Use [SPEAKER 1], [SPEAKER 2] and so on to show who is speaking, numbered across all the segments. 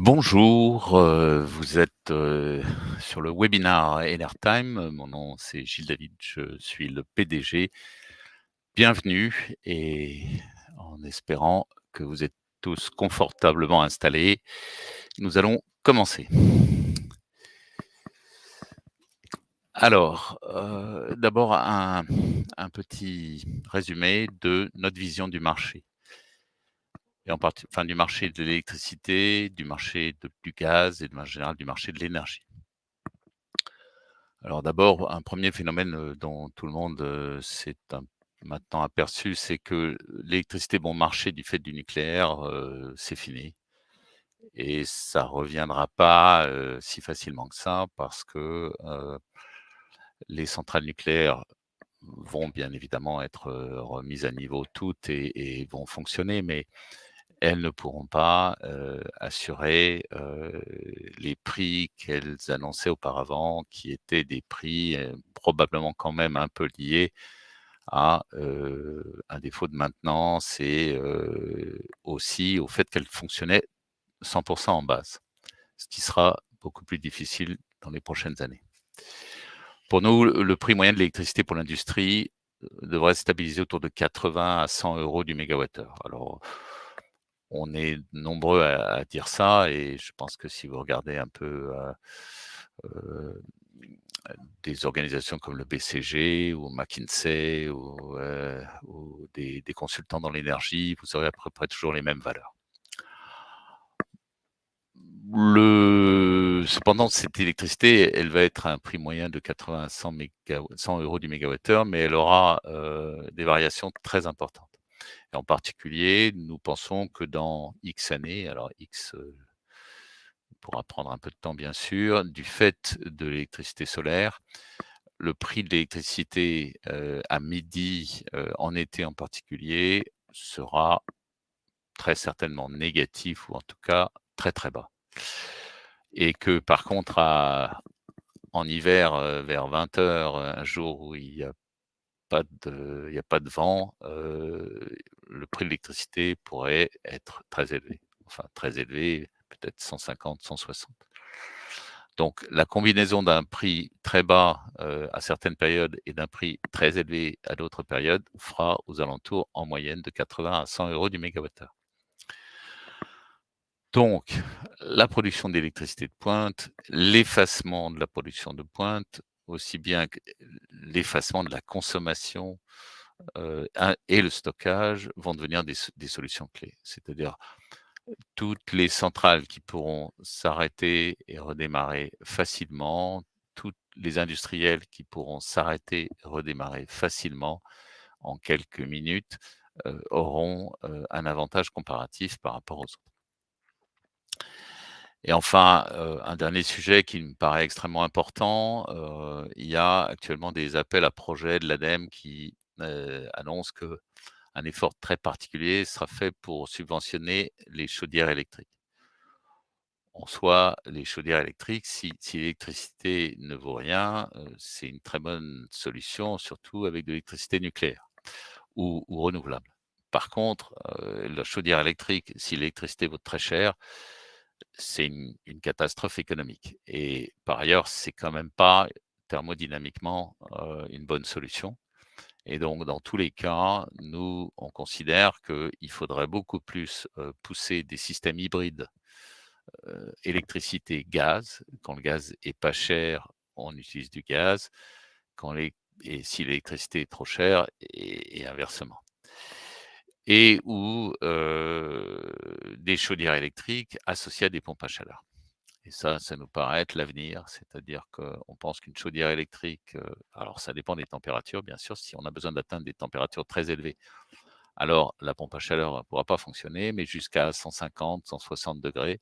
[SPEAKER 1] Bonjour, vous êtes, sur le webinaire Enertime. Mon nom, c'est Gilles David, je suis le PDG. Bienvenue et en espérant que vous êtes tous confortablement installés, nous allons commencer. Alors, d'abord un petit résumé de notre vision du marché et enfin du marché de l'électricité, du marché du gaz et de manière générale du marché de l'énergie. Alors d'abord, un premier phénomène, dont tout le monde, s'est maintenant aperçu, c'est que l'électricité bon marché du fait du nucléaire, c'est fini et ça reviendra pas, si facilement que ça parce que, les centrales nucléaires vont bien évidemment être, remises à niveau toutes et vont fonctionner, mais elles ne pourront pas, assurer, les prix qu'elles annonçaient auparavant, qui étaient des prix, probablement quand même un peu liés à, un défaut de maintenance et aussi au fait qu'elles fonctionnaient 100 en base, ce qui sera beaucoup plus difficile dans les prochaines années. Pour nous, le prix moyen de l'électricité pour l'industrie, devrait se stabiliser autour de 80 à 100 € du mégawattheure. Alors on est nombreux à dire ça et je pense que si vous regardez un peu, heu, des organisations comme le BCG ou McKinsey ou des consultants dans l'énergie, vous aurez à peu près toujours les mêmes valeurs. Cependant, cette électricité, elle va être à un prix moyen de 80 à 100 € du mégawattheure, mais elle aura, des variations très importantes. Et en particulier, nous pensons que dans X années, alors X, pourra prendre un peu de temps bien sûr, du fait de l'électricité solaire, le prix de l'électricité, à midi, en été en particulier, sera très certainement négatif ou en tout cas très, très bas. Et que par contre en hiver, vers 20 h, un jour où il y a pas de vent, le prix de l'électricité pourrait être très élevé. Enfin très élevé, peut-être 150-160. Donc la combinaison d'un prix très bas, à certaines périodes et d'un prix très élevé à d'autres périodes fera aux alentours en moyenne de 80 à 100 € du mégawattheure. Donc la production d'électricité de pointe, l'effacement de la production de pointe, aussi bien que l'effacement de la consommation, et le stockage vont devenir des solutions clés. C'est-à-dire toutes les centrales qui pourront s'arrêter et redémarrer facilement, toutes les industriels qui pourront s'arrêter et redémarrer facilement en quelques minutes, auront, un avantage comparatif par rapport aux autres. Et enfin, un dernier sujet qui me paraît extrêmement important, il y a actuellement des appels à projets de l'ADEME qui, annoncent qu'un effort très particulier sera fait pour subventionner les chaudières électriques. En soi, les chaudières électriques, si l'électricité ne vaut rien, c'est une très bonne solution, surtout avec de l'électricité nucléaire ou renouvelable. Par contre, la chaudière électrique, si l'électricité vaut très cher, c'est une catastrophe économique et par ailleurs, c'est quand même pas thermodynamiquement, une bonne solution et donc dans tous les cas, nous, on considère qu'il faudrait beaucoup plus, pousser des systèmes hybrides, électricité, gaz. Quand le gaz est pas cher, on utilise du gaz. Quand l'é Et si l'électricité est trop chère et inversement. Et ou, des chaudières électriques associées à des pompes à chaleur. Et ça nous paraît être l'avenir, c'est-à-dire qu'on pense qu'une chaudière électrique, alors ça dépend des températures bien sûr, si on a besoin d'atteindre des températures très élevées, alors la pompe à chaleur ne pourra pas fonctionner, mais jusqu'à 150-160 degrés.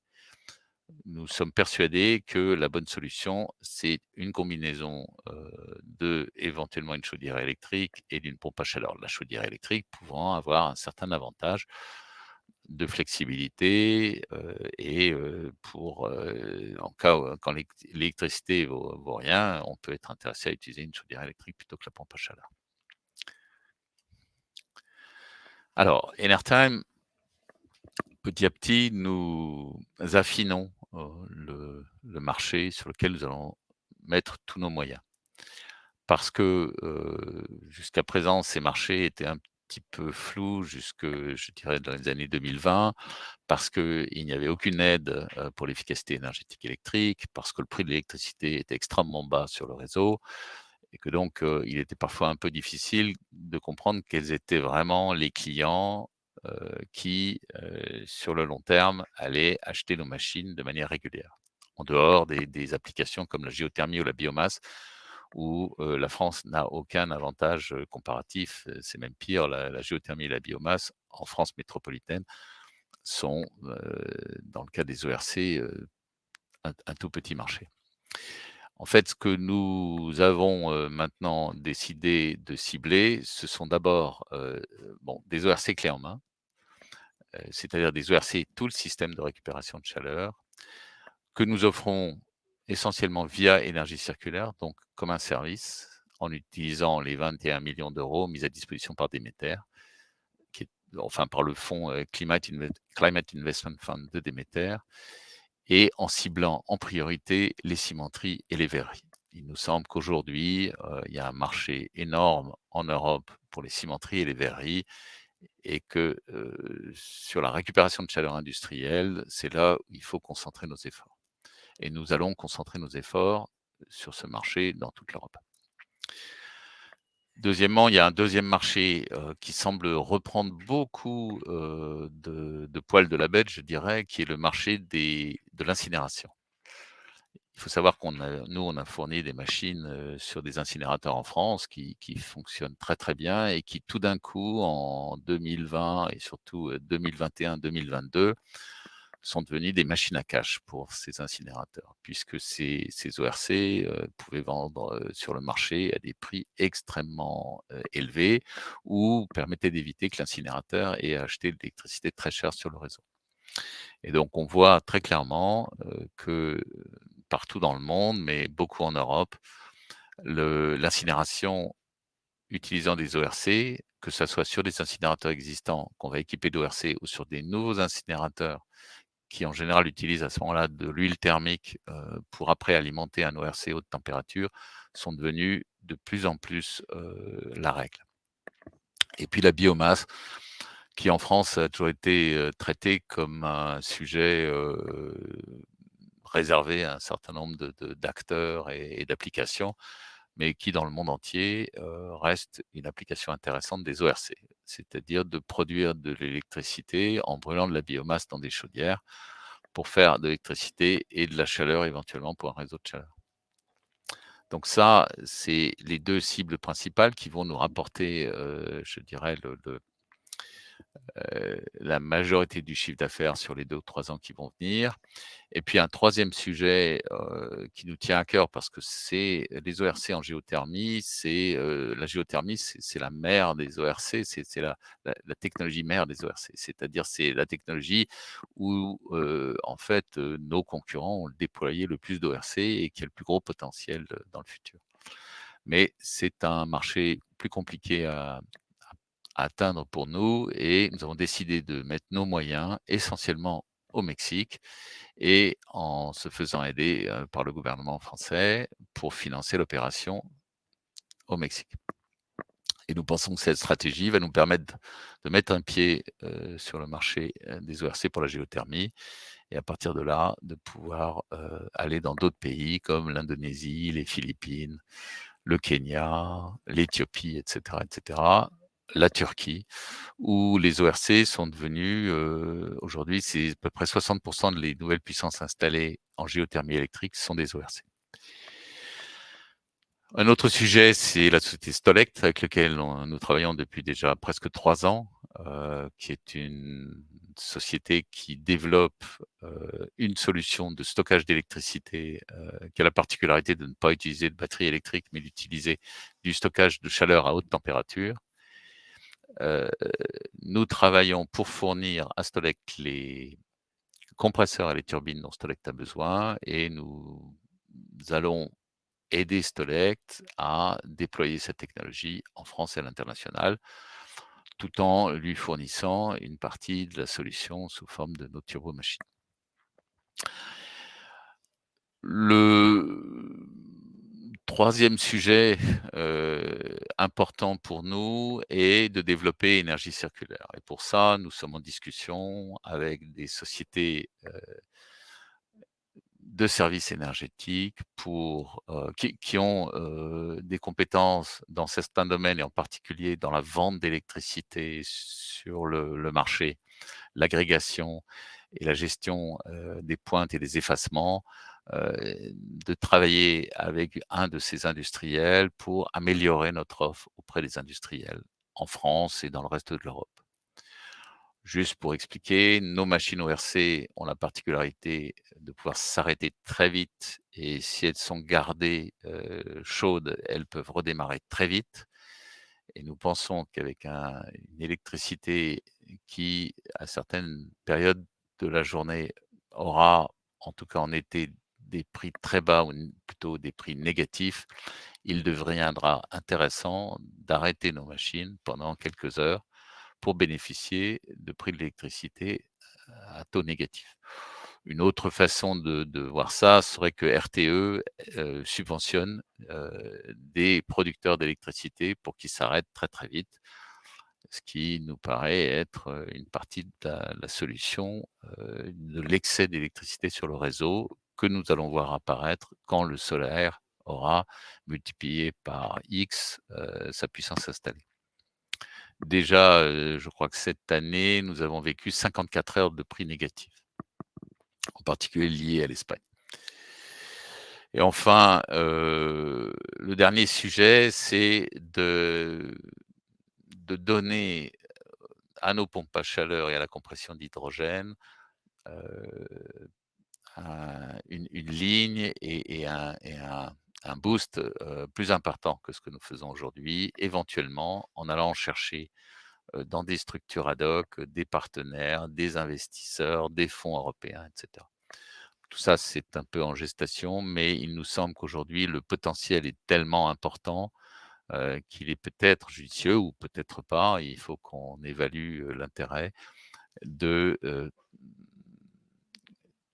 [SPEAKER 1] Nous sommes persuadés que la bonne solution, c'est une combinaison, éventuellement une chaudière électrique et d'une pompe à chaleur. La chaudière électrique pouvant avoir un certain avantage de flexibilité, et pour, en cas où quand l'électricité vaut rien, on peut être intéressé à utiliser une chaudière électrique plutôt que la pompe à chaleur. Alors, Enertime Petit à petit, nous affinons, le marché sur lequel nous allons mettre tous nos moyens. Parce que, jusqu'à présent, ces marchés étaient un petit peu flous jusque, je dirais, dans les années 2020, parce qu'il n'y avait aucune aide, pour l'efficacité énergétique électrique, parce que le prix de l'électricité était extrêmement bas sur le réseau et que donc, il était parfois un peu difficile de comprendre quels étaient vraiment les clients, qui, sur le long terme, allaient acheter nos machines de manière régulière. En dehors des applications comme la géothermie ou la biomasse où, la France n'a aucun avantage, comparatif, c'est même pire, la géothermie et la biomasse en France métropolitaine sont, dans le cas des ERC, un tout petit marché. En fait, ce que nous avons, maintenant décidé de cibler, ce sont d'abord, bon, des ERC clés en main, c'est-à-dire des ERC, tout le système de récupération de chaleur, que nous offrons essentiellement via énergie circulaire, donc comme un service, en utilisant les 21 millions d'euros mis à disposition par Demeter, qui est enfin par le fonds, Climate Investment Fund de Demeter et en ciblant en priorité les cimenteries et les verreries. Il nous semble qu'aujourd'hui, il y a un marché énorme en Europe pour les cimenteries et les verreries et que, sur la récupération de chaleur industrielle, c'est là où il faut concentrer nos efforts et nous allons concentrer nos efforts sur ce marché dans toute l'Europe. Deuxièmement, il y a un deuxième marché, qui semble reprendre beaucoup, de poil de la bête, je dirais, qui est le marché de l'incinération. Il faut savoir on a fourni des machines, sur des incinérateurs en France qui fonctionnent très, très bien et qui tout d'un coup en 2020 et surtout, 2021-2022 sont devenus des machines à cash pour ces incinérateurs, puisque ces ORC, pouvaient vendre, sur le marché à des prix extrêmement, élevés ou permettaient d'éviter que l'incinérateur ait à acheter de l'électricité très chère sur le réseau. Et donc on voit très clairement, que, partout dans le monde, mais beaucoup en Europe, l'incinération utilisant des ORC, que ça soit sur des incinérateurs existants qu'on va équiper d'ORC ou sur des nouveaux incinérateurs qui en général utilisent à ce moment-là de l'huile thermique, pour après alimenter un ORC haute température, sont devenus de plus en plus, la règle. Et puis la biomasse qui en France a toujours été, traitée comme un sujet, réservé à un certain nombre d'acteurs et d'applications, mais qui dans le monde entier, reste une application intéressante des ORC. C'est-à-dire de produire de l'électricité en brûlant de la biomasse dans des chaudières pour faire de l'électricité et de la chaleur éventuellement pour un réseau de chaleur. Donc ça, c'est les 2 cibles principales qui vont nous rapporter, je dirais la majorité du chiffre d'affaires sur les 2 ou 3 ans qui vont venir. Et puis un troisième sujet, qui nous tient à cœur parce que c'est les ORC en géothermie, la géothermie, c'est la mère des ORC, c'est la technologie mère des ORC. C'est-à-dire, c'est la technologie où, en fait, nos concurrents ont déployé le plus d'ORC et qui a le plus gros potentiel, dans le futur. Mais c'est un marché plus compliqué à atteindre pour nous et nous avons décidé de mettre nos moyens essentiellement au Mexique et en se faisant aider, par le gouvernement français pour financer l'opération au Mexique. Et nous pensons que cette stratégie va nous permettre de mettre un pied, sur le marché, des ORC pour la géothermie et à partir de là, de pouvoir, aller dans d'autres pays comme l'Indonésie, les Philippines, le Kenya, l'Éthiopie et cetera, la Turquie, où les ORC sont devenus, aujourd'hui, c'est à peu près 60 des nouvelles puissances installées en géothermie électrique sont des ORC. Un autre sujet, c'est la société Stolect avec lequel nous travaillons depuis déjà presque 3 ans, qui est une société qui développe, une solution de stockage d'électricité, qui a la particularité de ne pas utiliser de batterie électrique, mais d'utiliser du stockage de chaleur à haute température. Heu, Nous travaillons pour fournir à Stolect les compresseurs et les turbines dont Stolect a besoin et nous allons aider Stolect à déployer cette technologie en France et à l'international, tout en lui fournissant une partie de la solution sous forme de nos turbomachines. Le troisième sujet, important pour nous est de développer énergie circulaire et pour ça, nous sommes en discussion avec des sociétés, de services énergétiques qui ont, des compétences dans certains domaines et en particulier dans la vente d'électricité sur le marché, l'agrégation et la gestion, des pointes et des effacements, de travailler avec un de ces industriels pour améliorer notre offre auprès des industriels en France et dans le reste de l'Europe. Juste pour expliquer, nos machines ORC ont la particularité de pouvoir s'arrêter très vite et si elles sont gardées, chaudes, elles peuvent redémarrer très vite et nous pensons qu'avec une électricité qui, à certaines périodes de la journée, aura, en tout cas en été, des prix très bas ou plutôt des prix négatifs, il deviendra intéressant d'arrêter nos machines pendant quelques heures pour bénéficier de prix de l'électricité à taux négatif. Une autre façon de voir ça serait que RTE, subventionne, des producteurs d'électricité pour qu'ils s'arrêtent très, très vite, ce qui nous paraît être, une partie de la solution, de l'excès d'électricité sur le réseau que nous allons voir apparaître quand le solaire aura multiplié par X, sa puissance installée. Déjà, je crois que cette année, nous avons vécu 54 heures de prix négatifs, en particulier liés à l'Espagne. Et enfin, le dernier sujet, c'est de donner à nos pompes à chaleur et à la compression d'hydrogène, heu, une ligne et un boost, plus important que ce que nous faisons aujourd'hui, éventuellement en allant chercher dans des structures ad hoc, des partenaires, des investisseurs, des fonds européens et cetera. Tout ça, c'est un peu en gestation, mais il nous semble qu'aujourd'hui, le potentiel est tellement important, qu'il est peut-être judicieux ou peut-être pas, il faut qu'on évalue, l'intérêt de,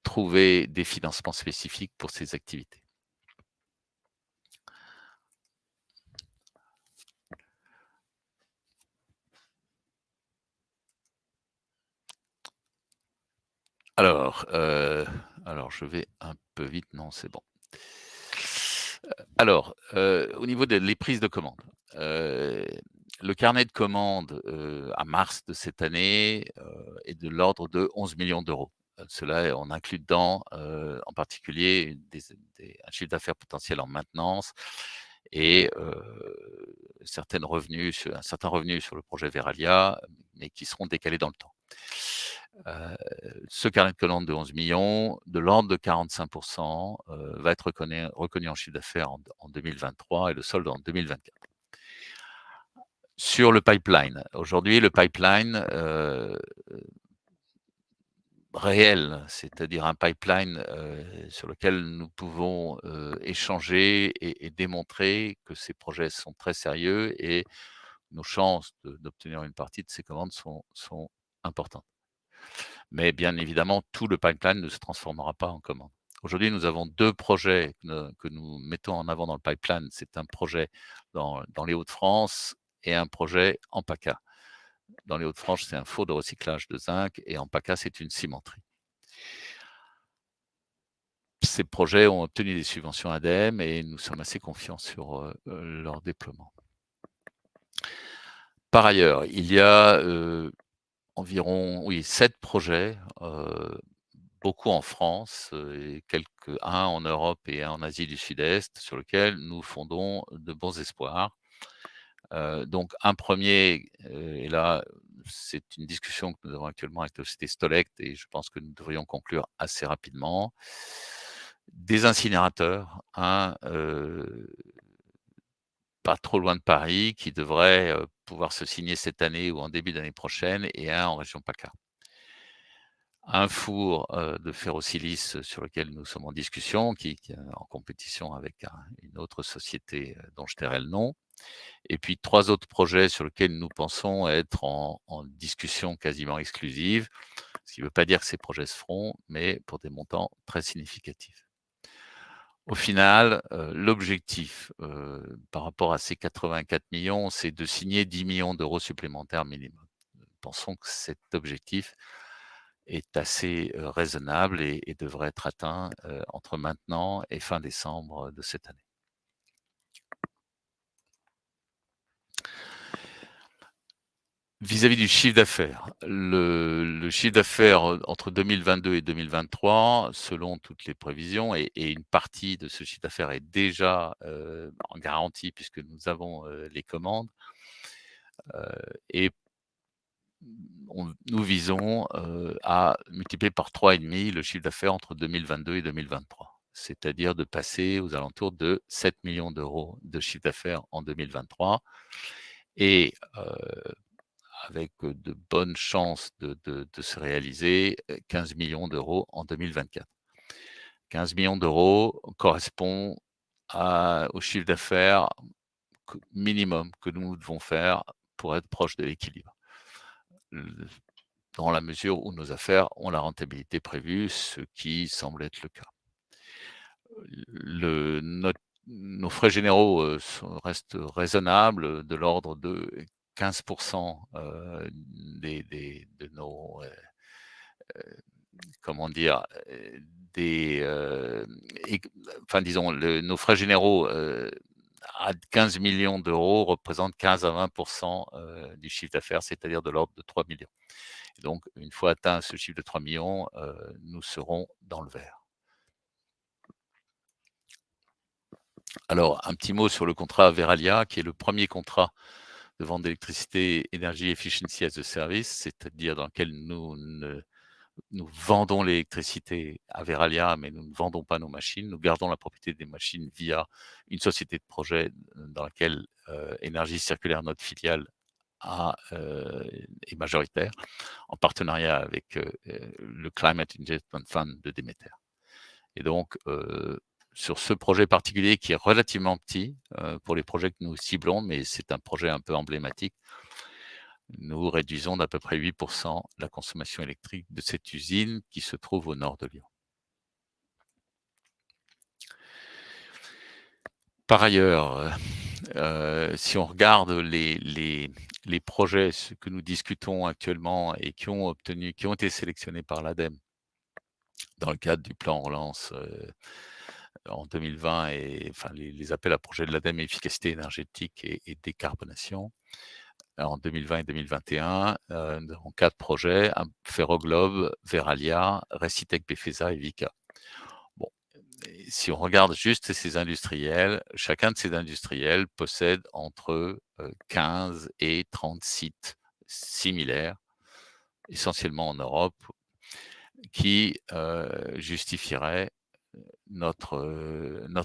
[SPEAKER 1] trouver des financements spécifiques pour ces activités. Alors, alors je vais un peu vite, non, c'est bon. Alors, au niveau des les prises de commandes, heu, le carnet de commandes, à mars de cette année, est de l'ordre de 11 millions d'euros. Cela, on inclut dedans, en particulier un chiffre d'affaires potentiel en maintenance et un certain revenu sur le projet Veralia, mais qui seront décalés dans le temps. Heu, Ce carnet de commandes de 11 millions, de l'ordre de 45 va être reconnu en chiffre d'affaires en 2023 et le solde en 2024. Sur le pipeline, aujourd'hui le pipeline, réel, c'est-à-dire un pipeline, sur lequel nous pouvons, échanger et démontrer que ces projets sont très sérieux et nos chances d'obtenir une partie de ces commandes sont importantes. Mais bien évidemment, tout le pipeline ne se transformera pas en commande. Aujourd'hui, nous avons 2 projets que nous mettons en avant dans le pipeline. C'est un projet dans les Hauts-de-France et un projet en PACA. Dans les Hauts-de-France, c'est un four de recyclage de zinc et en PACA, c'est une cimenterie. Ces projets ont obtenu des subventions ADEME et nous sommes assez confiants sur, leur déploiement. Par ailleurs, il y a, environ, oui, 7 projets, beaucoup en France, et quelques-uns en Europe et un en Asie du Sud-Est, sur lequel nous fondons de bons espoirs. Donc un premier et là, c'est une discussion que nous avons actuellement avec la société Stolect et je pense que nous devrions conclure assez rapidement. Des incinérateurs, pas trop loin de Paris, qui devraient, pouvoir se signer cette année ou en début d'année prochaine et un en région PACA. un four, de ferro-silice sur lequel nous sommes en discussion, qui est en compétition avec une autre société, dont je tairai le nom. Et puis 3 autres projets sur lesquels nous pensons être en discussion quasiment exclusive, ce qui ne veut pas dire que ces projets se feront, mais pour des montants très significatifs. Au final, l'objectif, par rapport à ces 84 millions, c'est de signer 10 millions d'euros supplémentaires minimum. Nous pensons que cet objectif est assez, raisonnable et devrait être atteint, entre maintenant et fin décembre de cette année. Vis-à-vis du chiffre d'affaires, le chiffre d'affaires, entre 2022 et 2023, selon toutes les prévisions et une partie de ce chiffre d'affaires est déjà, en garantie puisque nous avons, les commandes, et nous visons, à multiplier par 3,5 le chiffre d'affaires entre 2022 et 2023. C'est-à-dire de passer aux alentours de 7 millions d'euros de chiffre d'affaires en 2023 et avec, de bonnes chances de se réaliser, 15 millions d'euros en 2024. 15 millions d'euros correspond au chiffre d'affaires minimum que nous devons faire pour être proche de l'équilibre. L Dans la mesure où nos affaires ont la rentabilité prévue, ce qui semble être le cas. Nos frais généraux, restent raisonnables, de l'ordre de 15 de nos, comment dire? Des, éc enfin disons nos frais généraux, à 15 millions d'euros représentent 15 à 20 du chiffre d'affaires, c'est-à-dire de l'ordre de 3 millions. Et donc une fois atteint ce chiffre de 3 millions, nous serons dans le vert. Alors un petit mot sur le contrat Veralia, qui est le premier contrat de vente d'électricité Energy Efficiency as a Service, c'est-à-dire dans lequel nous vendons l'électricité à Veralia, mais nous ne vendons pas nos machines. Nous gardons la propriété des machines via une société de projet, dans laquelle, Énergie Circulaire, notre filiale, est majoritaire, en partenariat avec, le Climate Investment Fund de Demeter. Et donc, sur ce projet particulier qui est relativement petit, pour les projets que nous ciblons, mais c'est un projet un peu emblématique, nous réduisons d'à peu près 8 la consommation électrique de cette usine qui se trouve au nord de Lyon. Par ailleurs, si on regarde les projets ce que nous discutons actuellement et qui ont été sélectionnés par l'ADEME dans le cadre du plan relance, en 2020 et enfin les appels à projets de l'ADEME efficacité énergétique et décarbonation. En 2020 et 2021, nous avons 4 projets, Ferroglobe, Veralia, Recitec Befesa et Vicat. Bon, et si on regarde juste ces industriels, chacun de ces industriels possède entre, 15 et 30 sites similaires, essentiellement en Europe, qui, justifieraient notre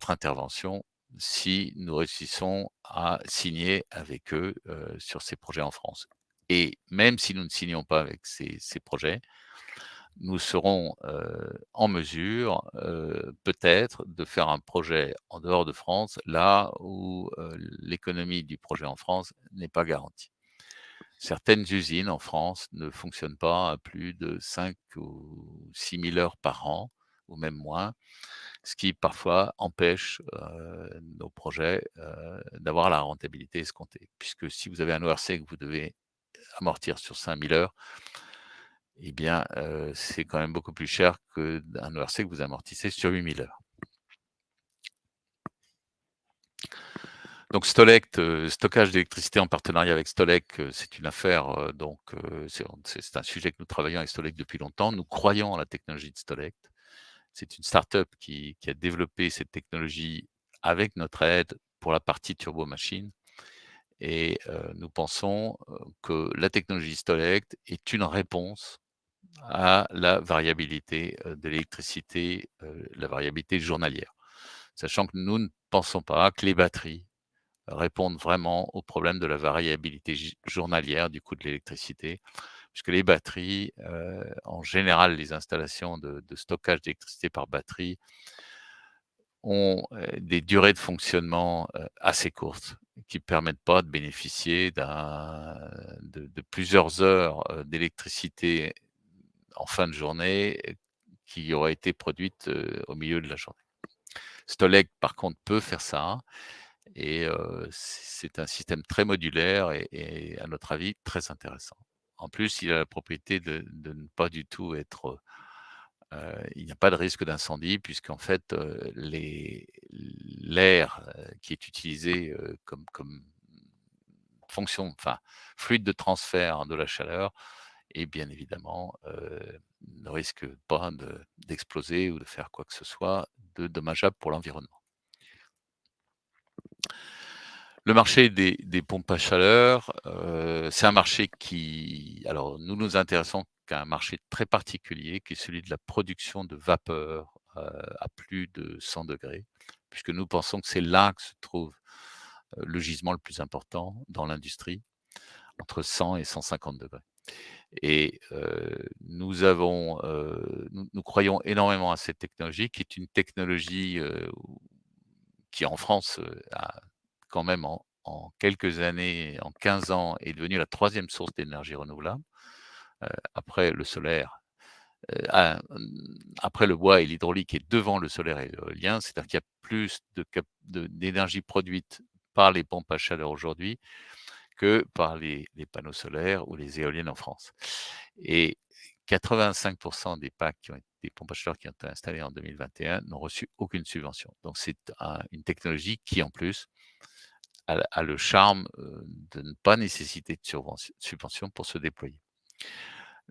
[SPEAKER 1] intervention si nous réussissons à signer avec eux, sur ces projets en France. Et même si nous ne signons pas avec ces projets, nous serons, en mesure, peut-être de faire un projet en dehors de France, là où, l'économie du projet en France n'est pas garantie. Certaines usines en France ne fonctionnent pas à plus de 5 ou 6 000 heures par an ou même moins, ce qui parfois empêche, nos projets, d'avoir la rentabilité escomptée. Puisque si vous avez un ORC que vous devez amortir sur 5 000 heures, eh bien, c'est quand même beaucoup plus cher qu'un ERC que vous amortissez sur 8 000 heures. Donc Stolect, stockage d'électricité en partenariat avec Stolec, c'est une affaire, donc c'est un sujet que nous travaillons avec Stolec depuis longtemps. Nous croyons en la technologie de Stolect. C'est une start-up qui a développé cette technologie avec notre aide pour la partie turbo-machine et nous pensons, que la technologie Stolect est une réponse à la variabilité, de l'électricité, la variabilité journalière. Sachant que nous ne pensons pas que les batteries répondent vraiment au problème de la variabilité journalière du coût de l'électricité. puisque les batteries, en général, les installations de stockage d'électricité par batterie ont, des durées de fonctionnement, assez courtes, qui permettent pas de bénéficier de plusieurs heures, d'électricité en fin de journée, qui auraient été produites, au milieu de la journée. Stolec, par contre, peut faire ça et c'est un système très modulaire et à notre avis, très intéressant. En plus, il a la propriété de ne pas du tout être, il n'y a pas de risque d'incendie puisqu'en fait, l'air, qui est utilisé, comme fonction, enfin, fluide de transfert de la chaleur et bien évidemment, ne risque pas d'exploser ou de faire quoi que ce soit de dommageable pour l'environnement. Le marché des pompes à chaleur, c'est un marché qui alors nous nous intéressons qu'à un marché très particulier qui est celui de la production de vapeur, à plus de 100°, puisque nous pensons que c'est là que se trouve, le gisement le plus important dans l'industrie, entre 100 et 150°. Et nous croyons énormément à cette technologie qui est une technologie, qui en France, a quand même en quelques années, en 15 ans, est devenue la troisième source d'énergie renouvelable, après le solaire, après le bois et l'hydraulique et devant le solaire et l'éolien. C'est-à-dire qu'il y a plus d'énergie produite par les pompes à chaleur aujourd'hui que par les panneaux solaires ou les éoliennes en France. Et 85 des packs des pompes à chaleur qui ont été installés en 2021 n'ont reçu aucune subvention. Donc c'est une technologie qui en plus a le charme, de ne pas nécessiter de subvention pour se déployer.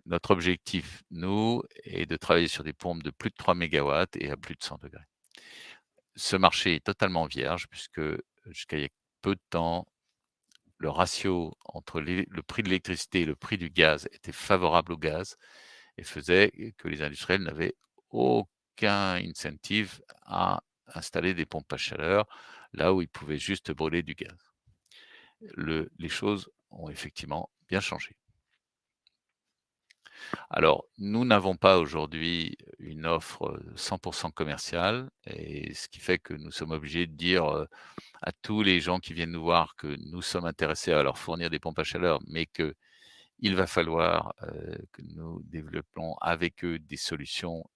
[SPEAKER 1] Notre objectif, nous, est de travailler sur des pompes de plus de 3 mégawatts et à plus de 100°. Ce marché est totalement vierge puisque jusqu'à il y a peu de temps, le ratio entre le prix de l'électricité et le prix du gaz était favorable au gaz et faisait que les industriels n'avaient aucun incentive à installer des pompes à chaleur, là où ils pouvaient juste brûler du gaz. Les choses ont effectivement bien changé. Alors, nous n'avons pas aujourd'hui une offre, 100 commerciale et ce qui fait que nous sommes obligés de dire, à tous les gens qui viennent nous voir que nous sommes intéressés à leur fournir des pompes à chaleur, mais qu'il va falloir, que nous développons avec eux des solutions,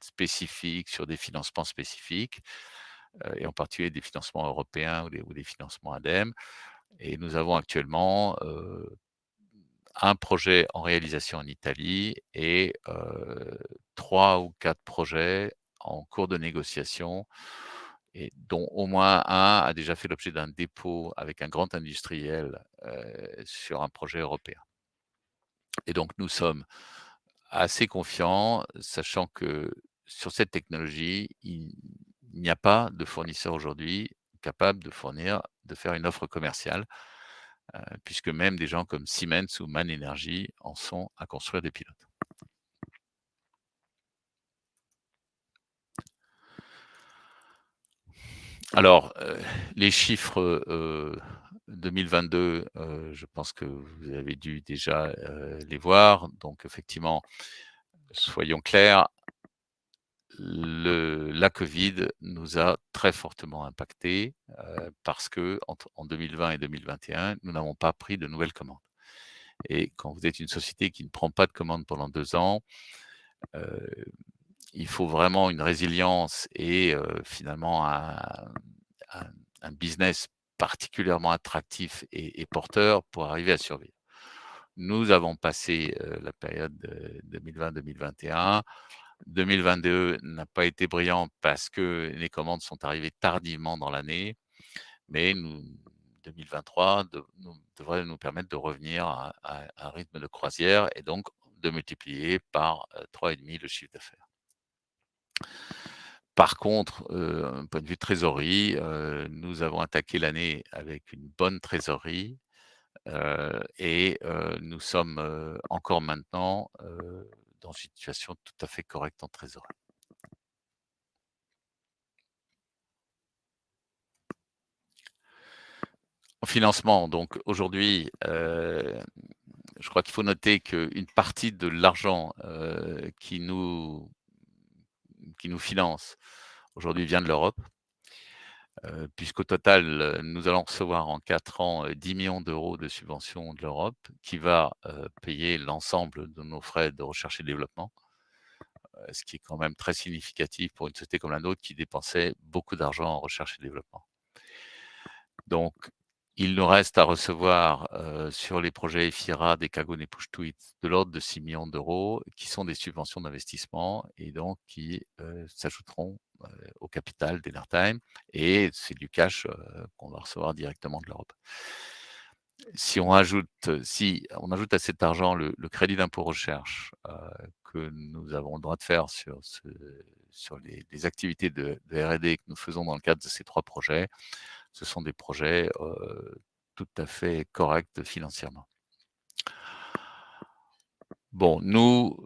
[SPEAKER 1] spécifiques sur des financements spécifiques, et en particulier des financements européens ou des financements ADEME et nous avons actuellement, un projet en réalisation en Italie et 3 ou 4 projets en cours de négociation et dont au moins un a déjà fait l'objet d'un dépôt avec un grand industriel, sur un projet européen. Et donc nous sommes assez confiants, sachant que sur cette technologie, il n'y a pas de fournisseur aujourd'hui capable de faire une offre commerciale, puisque même des gens comme Siemens ou MAN Energy en sont à construire des pilotes. Alors, les chiffres, 2022, je pense que vous avez dû déjà, les voir. Donc effectivement, soyons clairs, la covid nous a très fortement impactés, parce qu'entre en 2020 et 2021, nous n'avons pas pris de nouvelles commandes et quand vous êtes une société qui ne prend pas de commandes pendant 2 ans, heu, il faut vraiment une résilience et finalement un un business particulièrement attractif et porteur pour arriver à survivre. Nous avons passé, la période de 2020-2021. 2022 n'a pas été brillant parce que les commandes sont arrivées tardivement dans l'année, mais 2023 devrait nous permettre de revenir à un rythme de croisière et donc de multiplier par, 3,5 le chiffre d'affaires. Par contre, d'un point de vue trésorerie, nous avons attaqué l'année avec une bonne trésorerie, et nous sommes, encore maintenant, dans une situation tout à fait correcte en trésorerie. En financement, donc aujourd'hui, je crois qu'il faut noter qu'une partie de l'argent, qui nous finance aujourd'hui vient de l'Europe, puisqu'au total, nous allons recevoir en 4 ans, 10 millions d'euros de subventions de l'Europe qui va, payer l'ensemble de nos frais de recherche et développement, ce qui est quand même très significatif pour une société comme la nôtre qui dépensait beaucoup d'argent en recherche et développement. Donc, il nous reste à recevoir, sur les projets EFIRA, Décagone et Push-to-It, de l'ordre de 6 millions d'euros, qui sont des subventions d'investissement et donc qui, s'ajouteront, au capital d'Enertime et c'est du cash, qu'on va recevoir directement de l'Europe. Si on ajoute à cet argent le crédit d'impôt recherche, que nous avons le droit de faire sur les activités de R&D que nous faisons dans le cadre de ces 3 projets, ce sont des projets, tout à fait corrects financièrement. Bon, nous,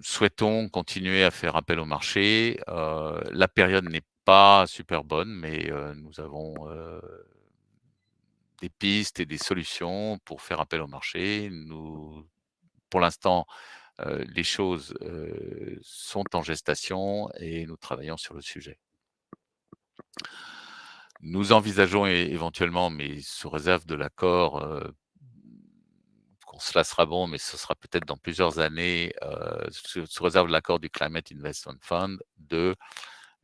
[SPEAKER 1] souhaitons continuer à faire appel au marché. La période n'est pas super bonne, mais nous avons, des pistes et des solutions pour faire appel au marché. Pour l'instant, les choses, sont en gestation et nous travaillons sur le sujet. Nous envisageons éventuellement, mais sous réserve de l'accord, qu'on cela sera bon, mais ce sera peut-être dans plusieurs années, sous réserve de l'accord du Climate Investment Fund, de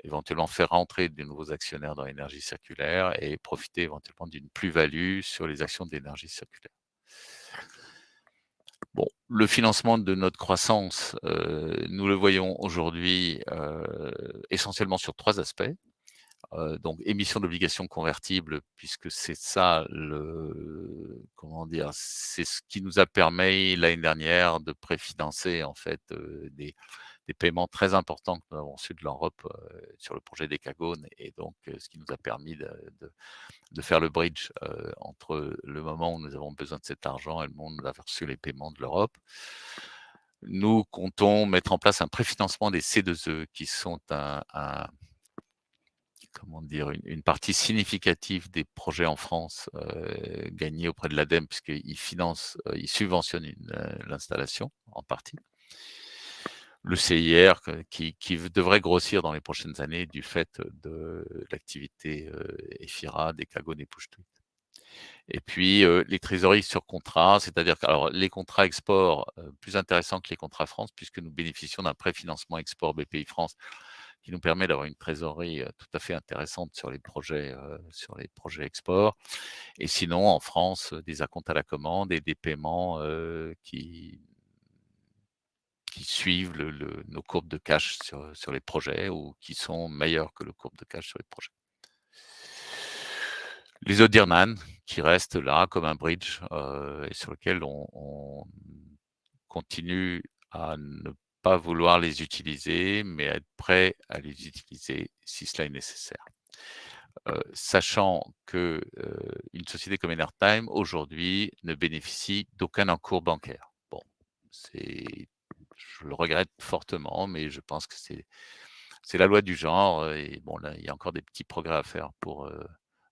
[SPEAKER 1] éventuellement faire rentrer de nouveaux actionnaires dans l'énergie circulaire et profiter éventuellement d'une plus-value sur les actions d'énergie circulaire. Bon, le financement de notre croissance, nous le voyons aujourd'hui, essentiellement sur 3 aspects. Donc émission d'obligations convertibles puisque c'est ça le comment dire? C'est ce qui nous a permis l'année dernière de préfinancer en fait, des paiements très importants que nous avons reçus de l'Europe, sur le projet Décagone et donc ce qui nous a permis de faire le bridge, entre le moment où nous avons besoin de cet argent et le moment où nous avons reçu les paiements de l'Europe. Nous comptons mettre en place un préfinancement des C2E qui sont un comment dire? Une partie significative des projets en France, gagnés auprès de l'ADEME puisqu'ils financent, ils subventionnent l'installation en partie. Le CIR qui devrait grossir dans les prochaines années du fait de l'activité, EFIRA, Décagone et Push-to. Et puis, les trésoreries sur contrat, c'est-à-dire que alors les contrats export, plus intéressants que les contrats France puisque nous bénéficions d'un préfinancement export BPI-France qui nous permet d'avoir une trésorerie, tout à fait intéressante sur les projets export. Et sinon en France, des acomptes à la commande et des paiements, qui suivent nos courbes de cash sur les projets ou qui sont meilleures que le courbe de cash sur les projets. Les ODIRNAN qui restent là comme un bridge, et sur lequel on continue à ne pas vouloir les utiliser, mais à être prêt à les utiliser si cela est nécessaire. Sachant que, une société comme Enertime aujourd'hui ne bénéficie d'aucun encours bancaire. Bon, c'est je le regrette fortement, mais je pense que c'est la loi du genre, et bon là, il y a encore des petits progrès à faire pour,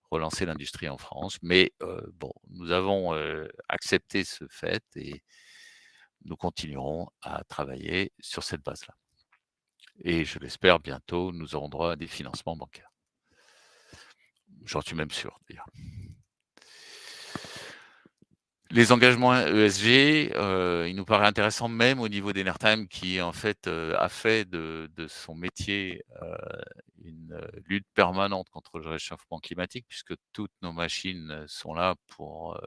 [SPEAKER 1] relancer l'industrie en France. Mais, bon, nous avons, accepté ce fait et nous continuerons à travailler sur cette base-là. Et je l'espère bientôt, nous aurons droit à des financements bancaires. J'en suis même sûr d'ailleurs. Les engagements ESG, il nous paraît intéressant même au niveau d'Enertime qui en fait, a fait de son métier, une, lutte permanente contre le réchauffement climatique puisque toutes nos machines, sont là pour,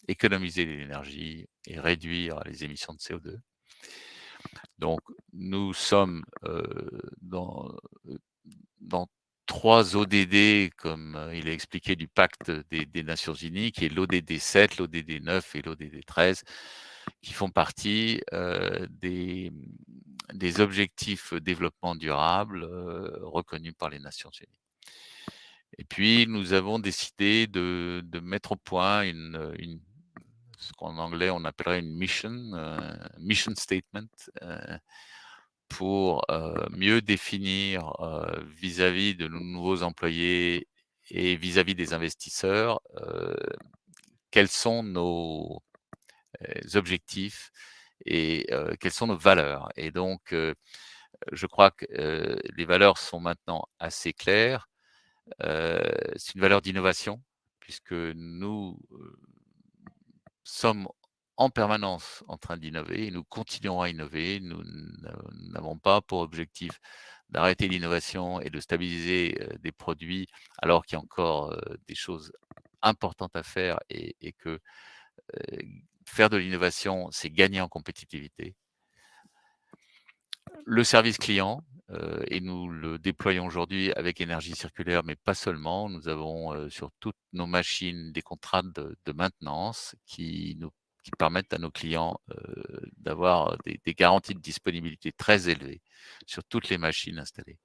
[SPEAKER 1] économiser l'énergie et réduire les émissions de CO2. Donc nous sommes, dans 3 ODD comme, il est expliqué du pacte des Nations unies qui est l'ODD 7, l'ODD 9 et l'ODD 13 qui font partie, des objectifs développement durable, reconnus par les Nations unies. Et puis nous avons décidé de mettre au point ce qu'en anglais on appellerait une mission statement, pour, mieux définir, vis-à-vis de nos nouveaux employés et vis-à-vis des investisseurs, quels sont objectifs et quelles sont nos valeurs et donc je crois que, les valeurs sont maintenant assez claires. C'est une valeur d'innovation puisque nous, sommes en permanence en train d'innover et nous continuerons à innover. Nous n'avons pas pour objectif d'arrêter l'innovation et de stabiliser, des produits alors qu'il y a encore, des choses importantes à faire et que, heu, faire de l'innovation, c'est gagner en compétitivité. Le service client, et nous le déployons aujourd'hui avec énergie circulaire, mais pas seulement. Nous avons, sur toutes nos machines des contrats de maintenance qui permettent à nos clients, d'avoir des garanties de disponibilité très élevées sur toutes les machines installées.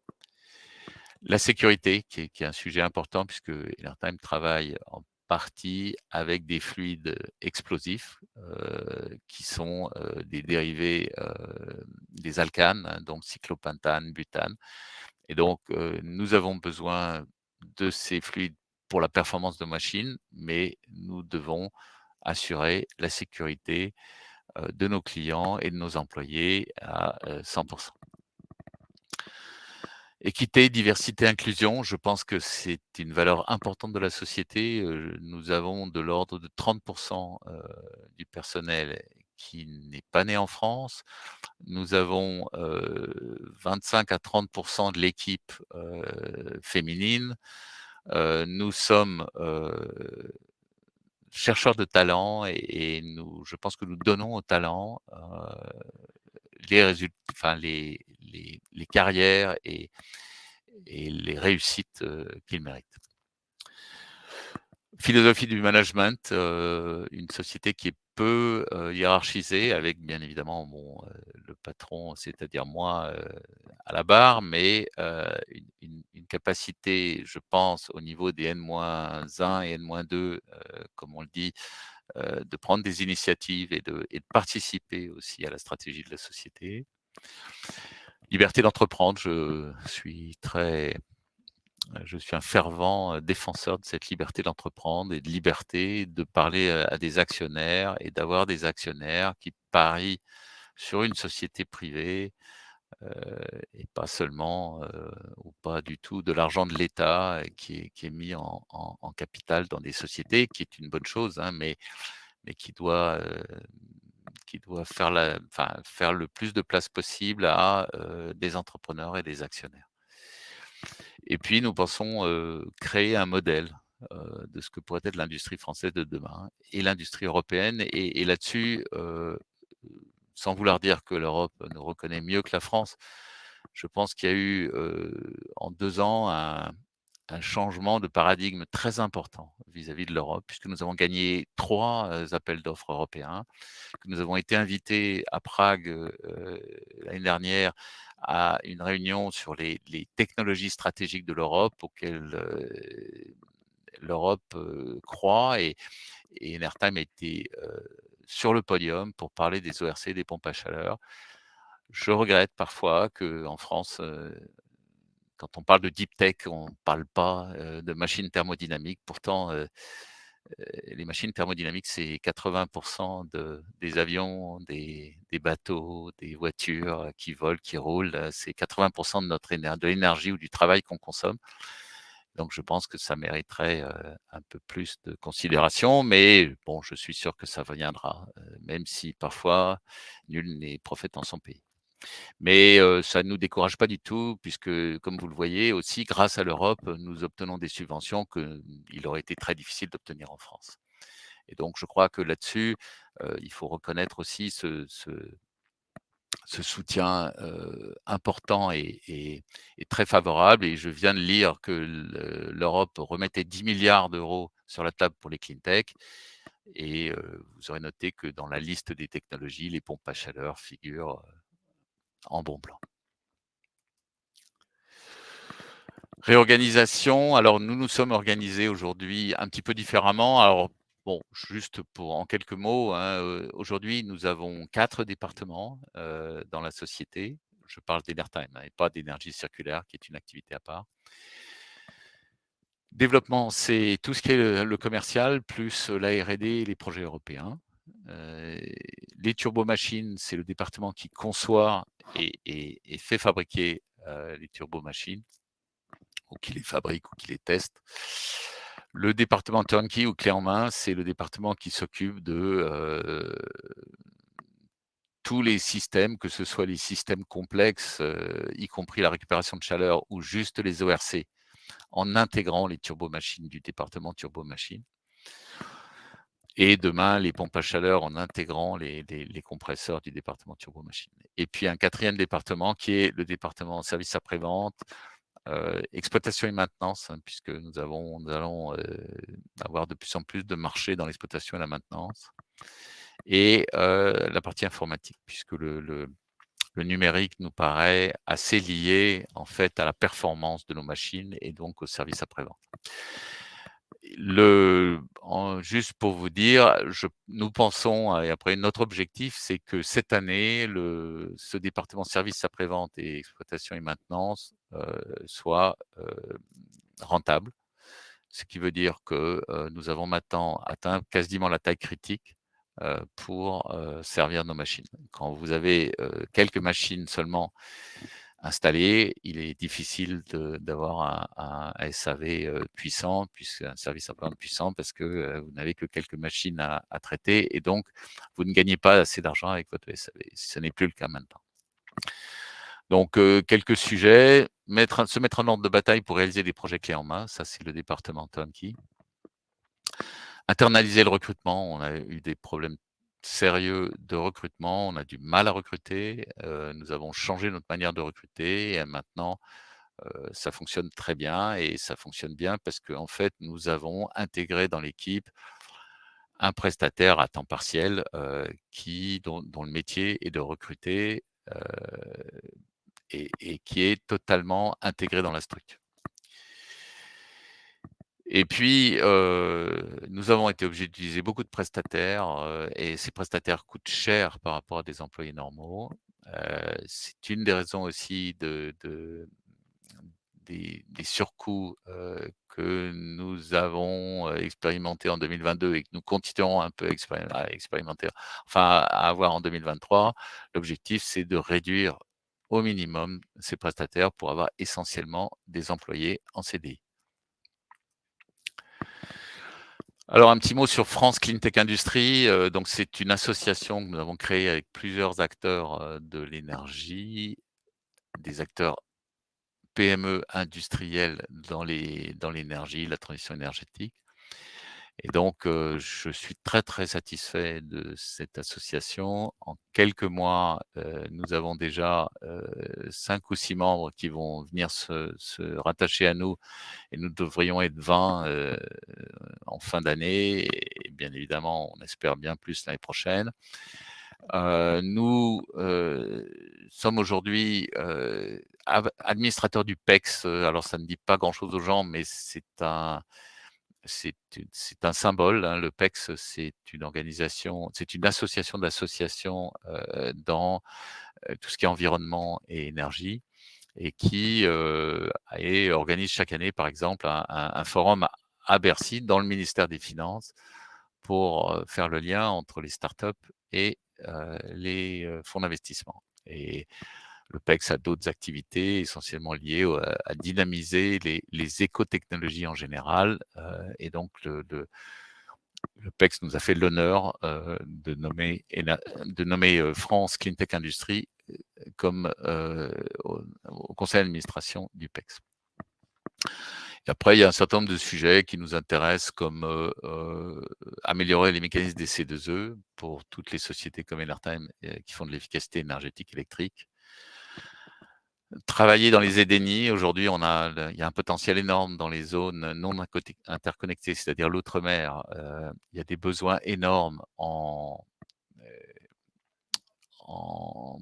[SPEAKER 1] La sécurité qui est un sujet important puisque Enertime travaille en partie avec des fluides explosifs, qui sont, des dérivés, des alcanes, hein, donc cyclopentane, butane et donc nous avons besoin de ces fluides pour la performance de machines, mais nous devons assurer la sécurité, de nos clients et de nos employés à, 100. Équité, diversité, inclusion, je pense que c'est une valeur importante de la société. Nous avons de l'ordre de 30 du personnel qui n'est pas né en France. Nous avons, 25 à 30 de l'équipe, féminine. Nous sommes, chercheurs de talent et nous je pense que nous donnons aux talents, les résultats, enfin les carrières et les réussites, qu'ils méritent. Philosophie du management, une société qui est peu, hiérarchisée avec bien évidemment le patron, c'est-à-dire moi, à la barre, mais une capacité, je pense, au niveau des N-1 et N-2, comme on le dit, de prendre des initiatives et de participer aussi à la stratégie de la société. Liberté d'entreprendre, je suis un fervent, défenseur de cette liberté d'entreprendre et de liberté de parler, à des actionnaires et d'avoir des actionnaires qui parient sur une société privée, heu et pas seulement, ou pas du tout de l'argent de l'État, qui est mis en capital dans des sociétés, qui est une bonne chose, hein, mais qui doit faire le plus de place possible à, des entrepreneurs et des actionnaires. Et puis nous pensons, créer un modèle, de ce que pourrait être l'industrie française de demain et l'industrie européenne et là-dessus, sans vouloir dire que l'Europe nous reconnaît mieux que la France, je pense qu'il y a eu, en 2 ans un changement de paradigme très important vis-à-vis de l'Europe puisque nous avons gagné 3 appels d'offres européens, que nous avons été invités à Prague, l'année dernière à une réunion sur les technologies stratégiques de l'Europe auxquelles, l'Europe, croit et Enertime a été, sur le podium pour parler des ORC, des pompes à chaleur. Je regrette parfois qu'en France, quand on parle de deep tech, on ne parle pas, de machines thermodynamiques. Pourtant, les machines thermodynamiques, c'est 80 des avions, des bateaux, des voitures, qui volent, qui roulent, c'est 80 de notre de l'énergie ou du travail qu'on consomme. Donc je pense que ça mériterait, un peu plus de considération, mais bon, je suis sûr que ça viendra, même si parfois nul n'est prophète en son pays. Mais ça ne nous décourage pas du tout puisque, comme vous le voyez aussi, grâce à l'Europe, nous obtenons des subventions qu'il aurait été très difficile d'obtenir en France. Et donc je crois que là-dessus, il faut reconnaître aussi ce soutien, important et très favorable et je viens de lire que l'Europe remettait 10 milliards d'euros sur la table pour les clean tech et vous aurez noté que dans la liste des technologies, les pompes à chaleur figurent, en bon plan. Réorganisation, alors nous nous sommes organisés aujourd'hui un petit peu différemment. Alors bon, juste pour en quelques mots, hein, aujourd'hui nous avons 4 départements, dans la société. Je parle d'Enertime, hein, et pas d'énergie circulaire qui est une activité à part. Développement, c'est tout ce qui est le commercial plus, la R&D et les projets européens. Heu, les turbomachines, c'est le département qui conçoit et fait fabriquer, les turbomachines ou qui les fabrique ou qui les teste. Le département turnkey ou clé en main, c'est le département qui s'occupe de, tous les systèmes, que ce soit les systèmes complexes, y compris la récupération de chaleur ou juste les ORC, en intégrant les turbomachines du département turbomachines et demain les pompes à chaleur en intégrant les compresseurs du département turbomachines. Et puis un quatrième département qui est le département service après-vente, exploitation et maintenance, hein, puisque nous allons, avoir de plus en plus de marchés dans l'exploitation et la maintenance et la partie informatique puisque le numérique nous paraît assez lié, en fait, à la performance de nos machines et donc au service après-vente. Juste pour vous dire, nous pensons et après notre objectif, c'est que cette année, ce département service après-vente et exploitation et maintenance, soit, rentable. Ce qui veut dire que, nous avons maintenant atteint quasiment la taille critique, pour, servir nos machines. Quand vous avez, quelques machines seulement installées, il est difficile d'avoir un SAV, puissant, puisque un service après-vente puissant parce que, vous n'avez que quelques machines à traiter et donc vous ne gagnez pas assez d'argent avec votre SAV. Ce n'est plus le cas maintenant. Donc, quelques sujets, se mettre en ordre de bataille pour réaliser des projets clés en main, ça c'est le département turnkey. Internaliser le recrutement, on a eu des problèmes sérieux de recrutement, on a du mal à recruter, nous avons changé notre manière de recruter et maintenant, ça fonctionne très bien et ça fonctionne bien parce qu'en fait, nous avons intégré dans l'équipe un prestataire à temps partiel, dont le métier est de recruter, heu et qui est totalement intégré dans la structure. Et puis, nous avons été obligés d'utiliser beaucoup de prestataires, et ces prestataires coûtent cher par rapport à des employés normaux. C'est une des raisons aussi des surcoûts, que nous avons, expérimentés en 2022 et que nous continuerons un peu à expérimenter, enfin à avoir en 2023. L'objectif, c'est de réduire au minimum ces prestataires pour avoir essentiellement des employés en CDI. Alors un petit mot sur France Clean Tech Industrie, donc c'est une association que nous avons créée avec plusieurs acteurs, de l'énergie, des acteurs PME industriels dans l'énergie, la transition énergétique et donc je suis très, très satisfait de cette association. En quelques mois, nous avons déjà, 5 ou 6 membres qui vont venir se rattacher à nous et nous devrions être 20, en fin d'année et bien évidemment, on espère bien plus l'année prochaine. Nous, sommes aujourd'hui, administrateurs du PEX, alors ça ne dit pas grand-chose aux gens, mais c'est un symbole, hein. Le PEX, c'est une association d'associations, dans, tout ce qui est environnement et énergie et qui, organise chaque année, par exemple, un forum à Bercy, dans le ministère des Finances, pour, faire le lien entre les startups et les, fonds d'investissement et le PEX a d'autres activités essentiellement liées à dynamiser les écotechnologies en général, et donc le PEX nous a fait l'honneur, de nommer, France Clean Tech Industries, comme, au conseil d'administration du PEX. Et après, il y a un certain nombre de sujets qui nous intéressent comme, améliorer les mécanismes des C2E pour toutes les sociétés comme Enertime, qui font de l'efficacité énergétique électrique. Travailler dans les EDENI, aujourd'hui il y a un potentiel énorme dans les zones non interconnectées, c'est-à-dire l'outre-mer, il y a des besoins énormes en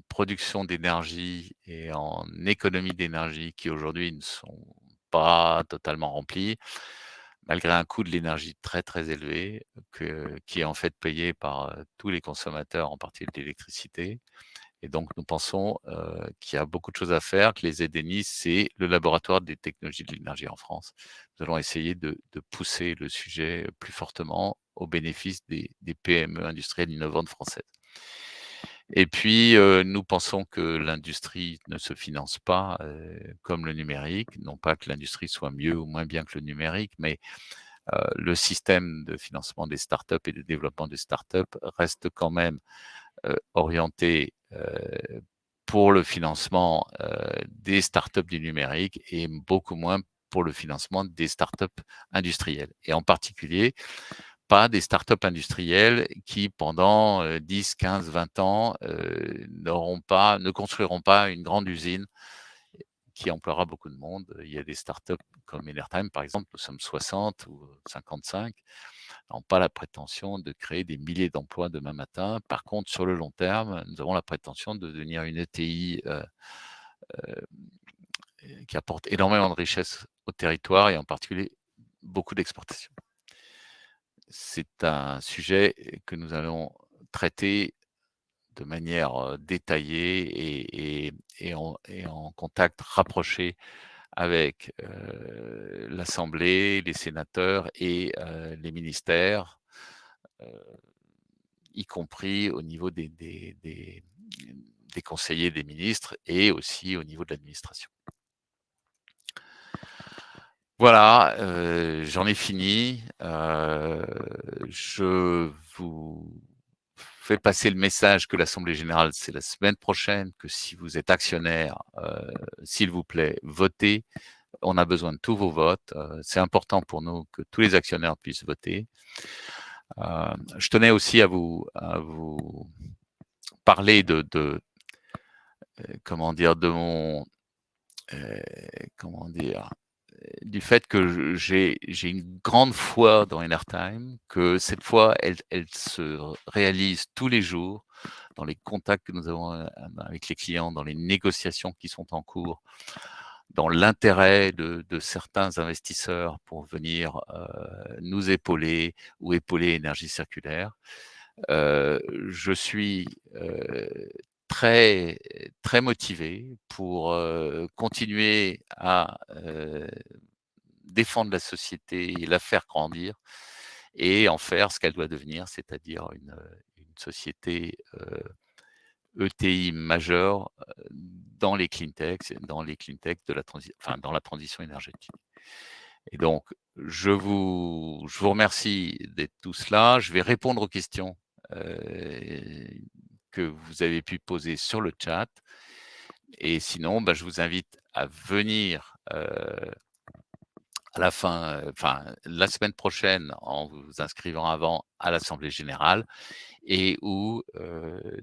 [SPEAKER 1] production d'énergie et en économie d'énergie qui aujourd'hui ne sont pas totalement remplis, malgré un coût de l'énergie très, très élevé qui est en fait payé par, tous les consommateurs, en particulier de l'électricité et donc nous pensons, qu'il y a beaucoup de choses à faire, que les EDENI, c'est le laboratoire des technologies de l'énergie en France. Nous allons essayer de pousser le sujet plus fortement au bénéfice des PME industrielles innovantes françaises. Et puis, nous pensons que l'industrie ne se finance pas, comme le numérique. Non pas que l'industrie soit mieux ou moins bien que le numérique, mais, le système de financement des startups et de développement des startups reste quand même, orienté, pour le financement, des startups du numérique et beaucoup moins pour le financement des startups industrielles et en particulier pas des startups industrielles qui pendant, 10, 15, 20 ans, ne construiront pas une grande usine qui emploiera beaucoup de monde. Il y a des startups comme Enertime, par exemple, nous sommes 60 ou 55, n'ont pas la prétention de créer des milliers d'emplois demain matin. Par contre, sur le long terme, nous avons la prétention de devenir une ETI, qui apporte énormément de richesses au territoire et en particulier beaucoup d'exportations. C'est un sujet que nous allons traiter de manière, détaillée et en contact rapproché avec, l'assemblée, les sénateurs et les ministères, heu, y compris au niveau des conseillers des ministres et aussi au niveau de l'administration. Voilà, j'en ai fini, je vous fais passer le message que l'assemblée générale, c'est la semaine prochaine, que si vous êtes actionnaire, s'il vous plaît, votez. On a besoin de tous vos votes, c'est important pour nous que tous les actionnaires puissent voter. Je tenais aussi à vous parler comment dire? De mon, heu, comment dire? Du fait que j'ai une grande foi dans Enertime, que cette foi, elle se réalise tous les jours dans les contacts que nous avons, avec les clients, dans les négociations qui sont en cours, dans l'intérêt de certains investisseurs pour venir, nous épauler ou épauler Énergie Circulaire. Je suis, très très motivé pour, continuer à, défendre la société et la faire grandir et en faire ce qu'elle doit devenir, c'est-à-dire une société, ETI majeure, dans les clean tech de la dans la transition énergétique. Et donc je vous remercie d'être tous là. Je vais répondre aux questions, heu, que vous avez pu poser sur le chat et sinon, bah, je vous invite à venir, à la fin, la semaine prochaine en vous inscrivant avant à l'assemblée générale et ou,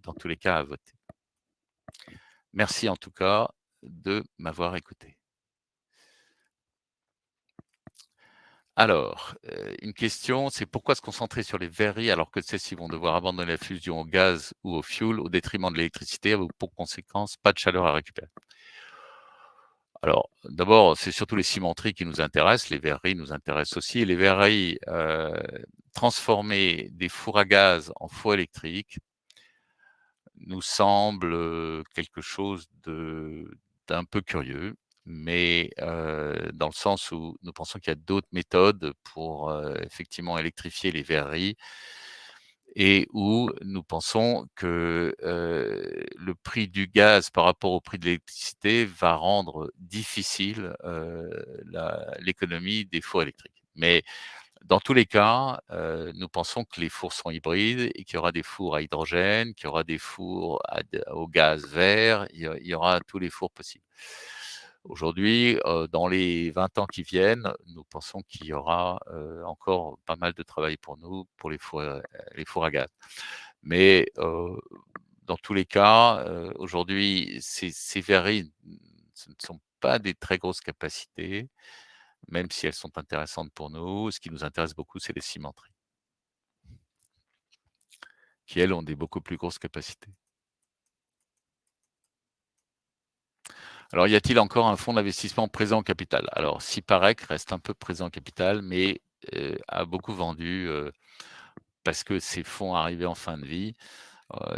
[SPEAKER 1] dans tous les cas à voter. Merci en tout cas de m'avoir écouté. Alors, une question, c'est pourquoi se concentrer sur les verreries alors que celles-ci vont devoir abandonner la fusion au gaz ou au fioul au détriment de l'électricité avec pour conséquence pas de chaleur à récupérer? Alors, d'abord, c'est surtout les cimenteries qui nous intéressent, les verreries nous intéressent aussi. Les verreries, transformer des fours à gaz en fours électriques nous semble, quelque chose d'un peu curieux, mais dans le sens où nous pensons qu'il y a d'autres méthodes pour, effectivement électrifier les verreries et où nous pensons que, le prix du gaz par rapport au prix de l'électricité va rendre difficile, l'économie des fours électriques. Mais dans tous les cas, nous pensons que les fours sont hybrides et qu'il y aura des fours à hydrogène, qu'il y aura des fours au gaz vert, il y aura tous les fours possibles. Aujourd'hui, dans les 20 ans qui viennent, nous pensons qu'il y aura, encore pas mal de travail pour nous, pour les fours à gaz. Mais, dans tous les cas, aujourd'hui, ces verreries, ce ne sont pas des très grosses capacités, même si elles sont intéressantes pour nous. Ce qui nous intéresse beaucoup, c'est les cimenteries, qui elles ont des beaucoup plus grosses capacités. Alors, y a-t-il encore un fonds d'investissement présent au capital? Alors, Siparec reste un peu présent au capital, mais, a beaucoup vendu, parce que ces fonds arrivaient en fin de vie.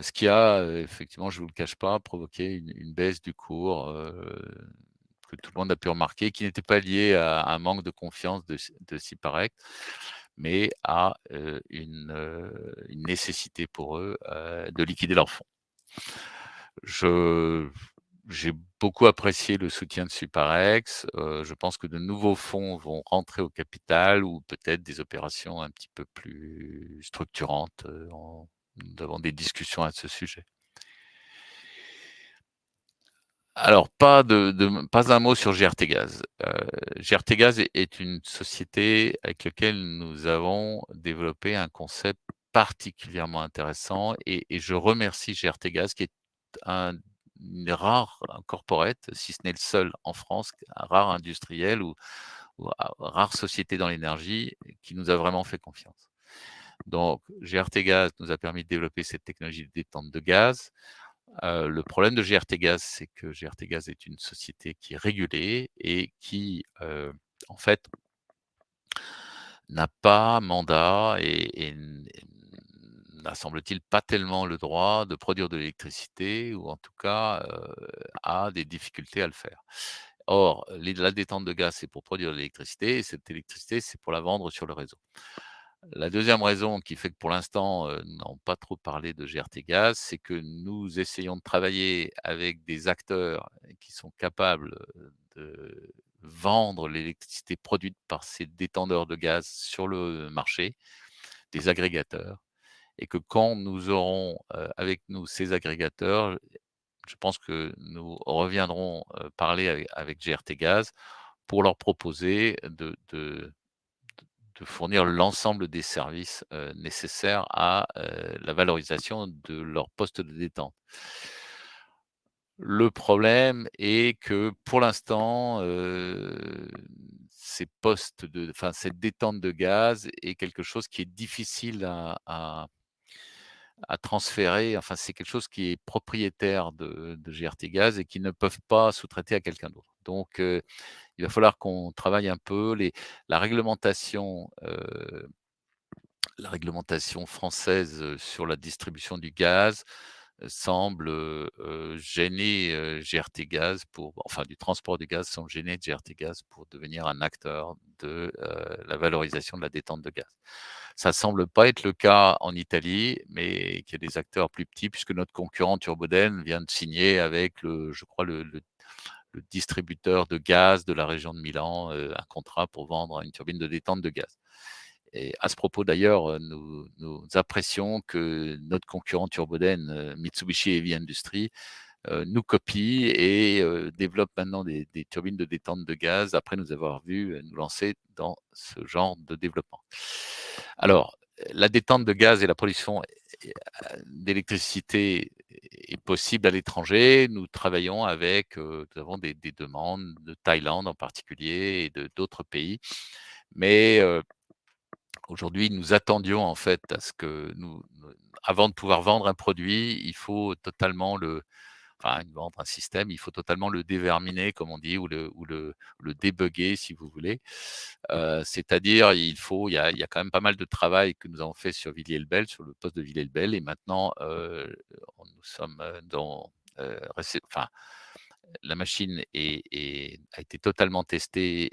[SPEAKER 1] Ce qui a, effectivement, je ne vous le cache pas, provoqué une baisse du cours, que tout le monde a pu remarquer, qui n'était pas lié à un manque de confiance de Syparex, mais à, une nécessité pour eux, de liquider leurs fonds. Je J'ai beaucoup apprécié le soutien de Syparex, je pense que de nouveaux fonds vont rentrer au capital ou peut-être des opérations un petit peu plus structurantes, nous avons des discussions à ce sujet. Alors pas un mot sur GRT Gaz. GRT Gaz est une société avec laquelle nous avons développé un concept particulièrement intéressant et je remercie GRT Gaz qui est un une rare corporate, si ce n'est le seul en France, un rare industriel ou rare société dans l'énergie qui nous a vraiment fait confiance. Donc GRT Gaz nous a permis de développer cette technologie de détente de gaz. Le problème de GRT Gaz, c'est que GRT Gaz est une société qui est régulée et qui, en fait, n'a pas mandat et n'a, semble-t-il, pas tellement le droit de produire de l'électricité ou en tout cas, a des difficultés à le faire. Or, la détente de gaz, c'est pour produire de l'électricité et cette électricité, c'est pour la vendre sur le réseau. La deuxième raison qui fait que pour l'instant, nous n'avons pas trop parlé de GRT Gaz, c'est que nous essayons de travailler avec des acteurs qui sont capables, de vendre l'électricité produite par ces détendeurs de gaz sur le marché, des agrégateurs et que quand nous aurons, avec nous ces agrégateurs, je pense que nous reviendrons, parler avec GRT Gaz pour leur proposer de fournir l'ensemble des services, nécessaires à, la valorisation de leur poste de détente. Le problème est que pour l'instant, ces postes cette détente de gaz est quelque chose qui est difficile à transférer. Enfin, c'est quelque chose qui est propriétaire de GRT Gaz et qu'ils ne peuvent pas sous-traiter à quelqu'un d'autre. Donc, il va falloir qu'on travaille un peu la réglementation, la réglementation française, sur la distribution du gaz, semble, gêner, GRT Gaz du transport du gaz semble gêner GRT Gaz pour devenir un acteur de, la valorisation de la détente de gaz. Ça semble pas être le cas en Italie, mais qu'il y a des acteurs plus petits puisque notre concurrent Turboden vient de signer avec je crois le distributeur de gaz de la région de Milan, un contrat pour vendre une turbine de détente de gaz. Et à ce propos d'ailleurs, nous apprécions que notre concurrent Turboden, Mitsubishi Heavy Industries, nous copie et développe maintenant des turbines de détente de gaz après nous avoir vu, nous lancer dans ce genre de développement. Alors, la détente de gaz et la production d'électricité est possible à l'étranger. Nous travaillons nous avons des demandes de Thaïlande en particulier et de d'autres pays. Mais, aujourd'hui, nous attendions en fait à ce que avant de pouvoir vendre un produit, il faut totalement vendre un système, il faut totalement le déverminer comme on dit ou le débugger si vous voulez. C'est-à-dire il y a quand même pas mal de travail que nous avons fait sur Villiers-le-Bel, sur le poste de Villiers-le-Bel et maintenant, nous sommes, dans, récep enfin, la machine a été totalement testée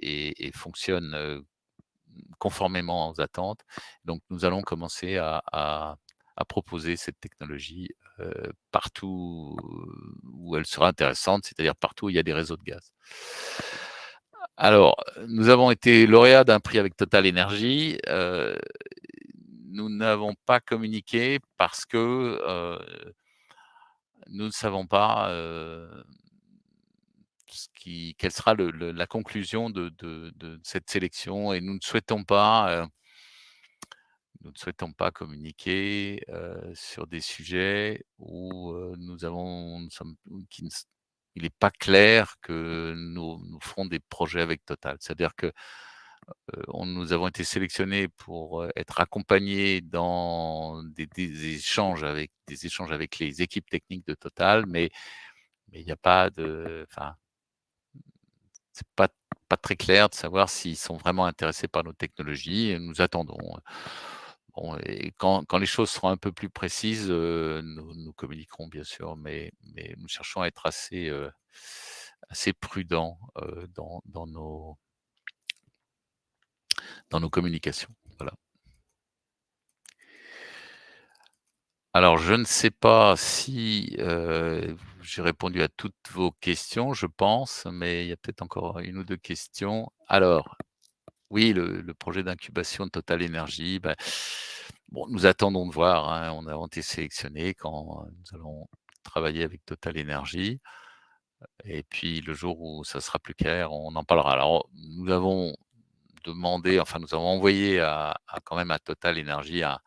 [SPEAKER 1] et fonctionne, conformément aux attentes. Donc nous allons commencer à proposer cette technologie, partout où elle sera intéressante, c'est-à-dire partout où il y a des réseaux de gaz. Alors, nous avons été lauréats d'un prix avec Total Energy. Nous n'avons pas communiqué parce que, nous ne savons pas, quelle sera la conclusion de cette sélection et nous ne souhaitons pas communiquer, sur des sujets où, nous sommes qui ne s il n'est pas clair que nous ferons des projets avec Total. C'est-à-dire que, nous avons été sélectionnés pour, être accompagnés dans des échanges avec les équipes techniques de Total, mais il n'y a pas c'est pas très clair de savoir s'ils sont vraiment intéressés par nos technologies et nous attendons. Bon et quand les choses seront un peu plus précises, nous communiquerons bien sûr, mais nous cherchons à être assez prudents, dans nos communications. Voilà. Alors je ne sais pas si, j'ai répondu à toutes vos questions, je pense, mais il y a peut-être encore une ou 2 questions. Alors, oui, le projet d'incubation de Total Energy, bah, bon, nous attendons de voir, hein. On a été sélectionnés quand nous allons travailler avec Total Energy et puis le jour où ça sera plus clair, on en parlera. Alors, nous avons demandé, enfin, nous avons envoyé à quand même à Total Energy un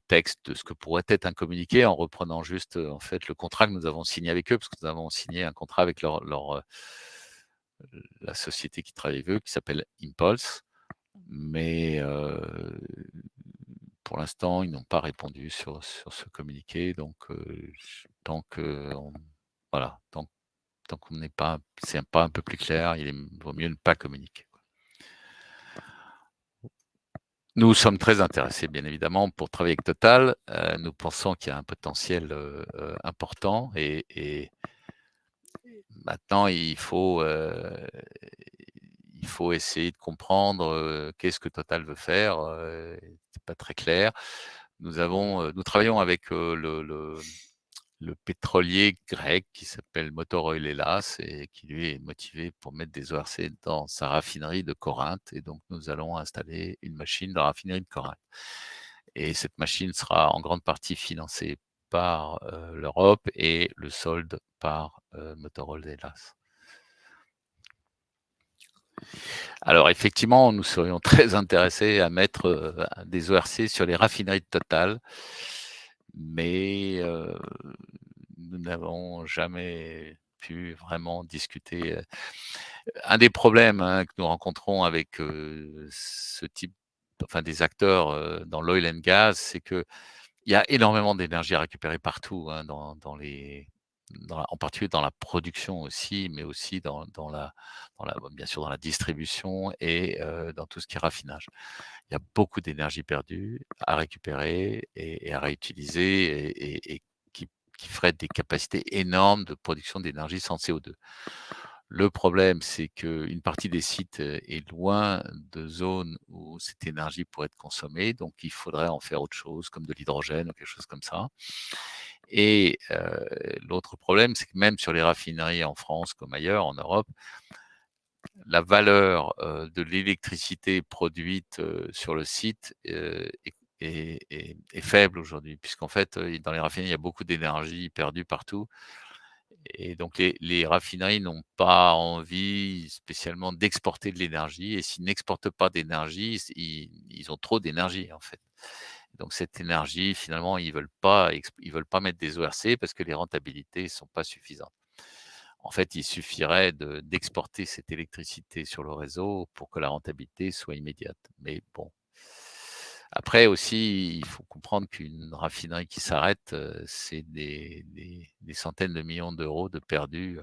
[SPEAKER 1] texte de ce que pourrait être un communiqué en reprenant juste, en fait, le contrat que nous avons signé avec eux, parce que nous avons signé un contrat avec la société qui travaille avec eux, qui s'appelle Impulse. Mais, pour l'instant, ils n'ont pas répondu sur ce communiqué, donc, tant qu'on voilà, tant qu'on n'est pas c'est pas un peu plus clair, vaut mieux ne pas communiquer, quoi. Nous sommes très intéressés, bien évidemment, pour travailler avec Total. Nous pensons qu'il y a un potentiel, important et maintenant il faut essayer de comprendre, qu'est-ce que Total veut faire, c'est pas très clair. Nous travaillons avec, le pétrolier grec qui s'appelle Motor Oil Hellas et qui lui est motivé pour mettre des ORC dans sa raffinerie de Corinthe et donc nous allons installer une machine dans la raffinerie de Corinthe et cette machine sera en grande partie financée par, l'Europe et le solde par, Motor Oil Hellas. Alors effectivement, nous serions très intéressés à mettre, des ORC sur les raffineries de Total, mais nous n'avons jamais pu vraiment discuter, un des problèmes, hein, que nous rencontrons avec, ce type enfin des acteurs, dans l'oil and gas, c'est qu'il y a énormément d'énergie à récupérer partout, hein, en particulier dans la production aussi, mais aussi bien sûr dans la distribution et dans tout ce qui est raffinage. Il y a beaucoup d'énergie perdue à récupérer et à réutiliser et qui ferait des capacités énormes de production d'énergie sans CO2. Le problème, c'est qu'une partie des sites, est loin de zones où cette énergie pourrait être consommée, donc il faudrait en faire autre chose, comme de l'hydrogène ou quelque chose comme ça et l'autre problème, c'est que même sur les raffineries en France comme ailleurs en Europe, la valeur, de l'électricité produite, sur le site, est faible aujourd'hui puisqu'en fait, dans les raffineries, il y a beaucoup d'énergie perdue partout et donc les raffineries n'ont pas envie spécialement d'exporter de l'énergie et s'ils n'exportent pas d'énergie, ils ont trop d'énergie, en fait. Donc cette énergie, finalement, ils veulent pas mettre des ORC parce que les rentabilités sont pas suffisantes. En fait, il suffirait d'exporter cette électricité sur le réseau pour que la rentabilité soit immédiate. Mais bon, après aussi, il faut comprendre qu'une raffinerie qui s'arrête, c'est des centaines de millions d'euros de perdus,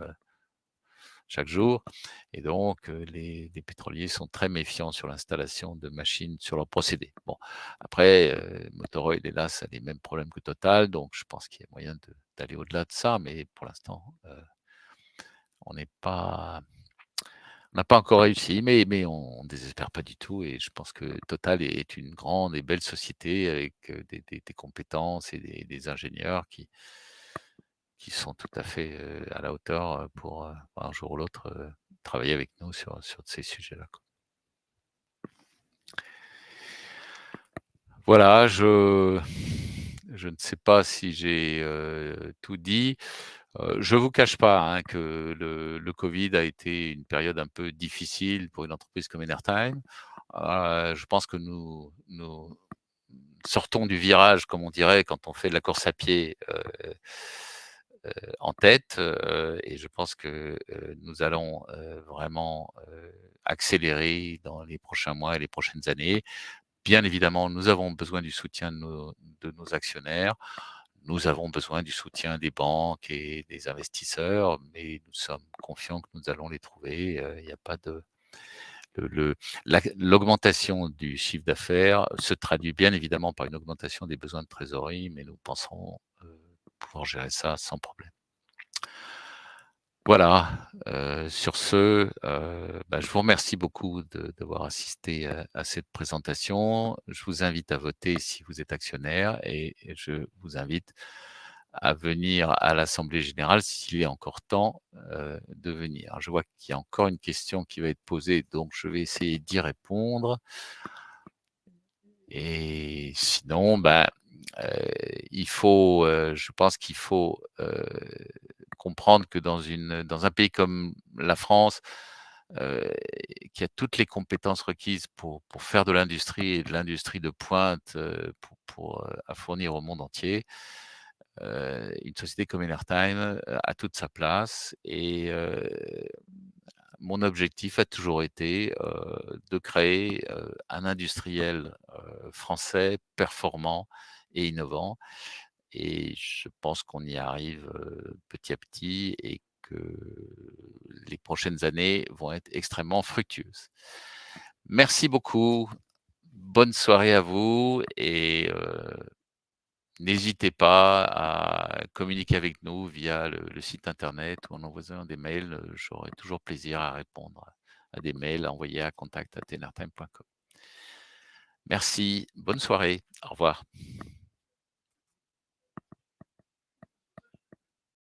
[SPEAKER 1] chaque jour et donc les pétroliers sont très méfiants sur l'installation de machines sur leurs procédés. Bon, après, Motorola il est là, ça a les mêmes problèmes que Total, donc je pense qu'il y a moyen d'aller au-delà de ça, mais pour l'instant, on n'est pas on n'a pas encore réussi, mais on désespère pas du tout et je pense que Total est une grande et belle société avec, des compétences et des ingénieurs qui sont tout à fait, à la hauteur, pour, un jour ou l'autre, travailler avec nous sur ces sujets-là, quoi. Voilà, je ne sais pas si j'ai, tout dit. Je vous cache pas, hein, que le covid a été une période un peu difficile pour une entreprise comme Enertime. Je pense que nous sortons du virage, comme on dirait quand on fait de la course à pied, en tête, et je pense que, nous allons, vraiment, accélérer dans les prochains mois et les prochaines années. Bien évidemment, nous avons besoin du soutien de nos actionnaires. Nous avons besoin du soutien des banques et des investisseurs, mais nous sommes confiants que nous allons les trouver. Il y a pas de le l'augmentation du chiffre d'affaires se traduit bien évidemment par une augmentation des besoins de trésorerie, mais nous pensons, pouvoir gérer ça sans problème. Voilà, sur ce, bah, je vous remercie beaucoup d'avoir assisté à cette présentation. Je vous invite à voter si vous êtes actionnaire et je vous invite à venir à l'assemblée générale s'il est encore temps, de venir. Je vois qu'il y a encore une question qui va être posée, donc je vais essayer d'y répondre et sinon, bah, il faut, je pense qu'il faut, comprendre que dans un pays comme la France, heu, qui a toutes les compétences requises pour faire de l'industrie et de l'industrie de pointe, à fournir au monde entier, une société comme Enertime, a toute sa place et mon objectif a toujours été, de créer, un industriel, français performant et innovant et je pense qu'on y arrive, petit à petit et que les prochaines années vont être extrêmement fructueuses. Merci beaucoup, bonne soirée à vous et n'hésitez pas à communiquer avec nous via le site internet ou en envoyant des mails, j'aurai toujours plaisir à répondre à des mails envoyés à contact@enertime.com. Merci, bonne soirée, au revoir.